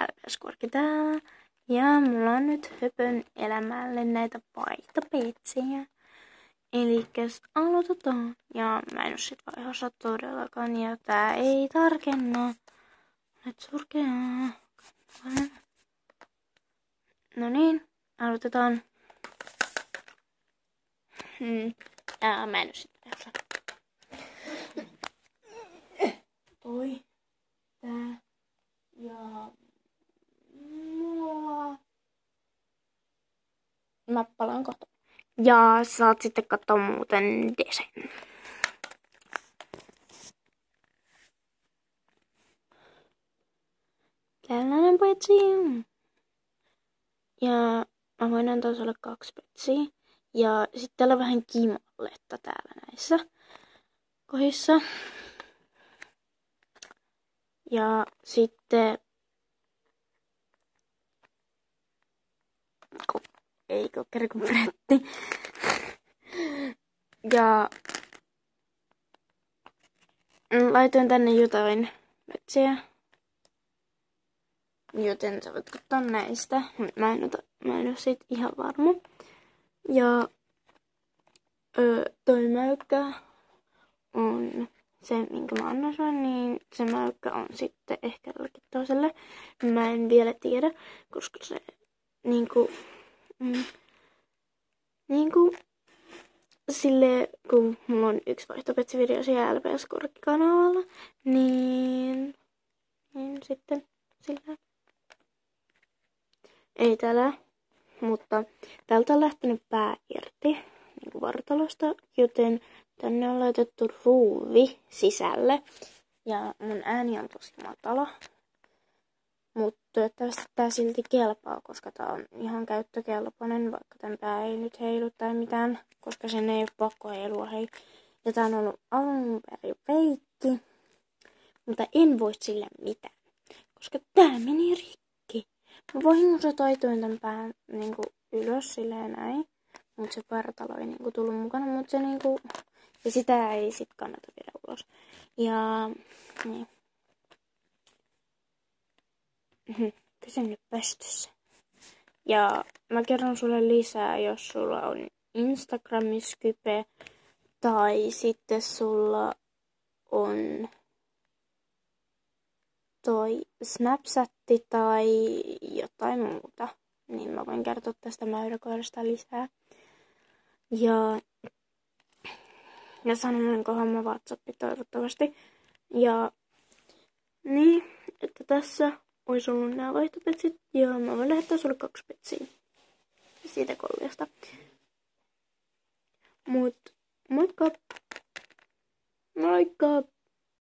LPS-korkki täällä. Ja mulla on nyt höpön elämälle näitä vaihtopetsejä. Elikkäs aloitetaan. Ja mä en oo sit vaihossa todellakaan. Ja tää ei tarkenna. Nyt surkeaa. No niin, aloitetaan. Mä en oo sit vaihossa. Toi. Tää. Ja mulla. Mä palaan kohta. Ja saat sitten katsoa muuten desen. Tällainen petsi. Ja mä voin antaa sulle 2 petsiä. Ja sitten täällä on vähän kimalletta täällä näissä kohdissa. Ja sitten ei kokkeri kun Bretti. Ja laitoin tänne jotain metsiä. Joten sä voit katsoa näistä. Mä en oo siitä ihan varma. Ja toi mäykkä on se, minkä mä annan sulle, niin se mäykkä on sitten ehkä jollekin toiselle. Mä en vielä tiedä, koska se niinku sille, kun mulla on 1 vaihtopetsivideo siellä LPS-korkkikanavalla, niin sitten sillä ei täällä, mutta täältä on lähtenyt pää irti niin vartalosta, joten tänne on laitettu ruuvi sisälle. Ja mun ääni on tosi matala. Mutta toivottavasti tää silti kelpaa, koska tää on ihan käyttökelpoinen, vaikka tän pää ei nyt heilu tai mitään, koska sen ei ole pakko heilua hei. Ja tää on ollut alun perin feikki, mutta en voi sille mitään, koska tää meni rikki. Mä vahingossa taitoin tän pään niinku ylös silleen näin, mutta se vartalo ei niinku tullut mukana, mutta se niinku, ja sitä ei sit kannata viedä ulos. Ja niin. Pysy nyt pystyssä. Ja mä kerron sulle lisää, jos sulla on Instagram-skype tai sitten sulla on toi Snapchatti tai jotain muuta. Niin mä voin kertoa tästä mäyräkoirasta lisää. Ja sanonkohan mä WhatsAppi toivottavasti. Ja niin, että tässä olisi ollut nämä vaihtopetsit ja mä voin lähettää sulle 2 petsiä siitä kolliasta. Moikka! Moikka!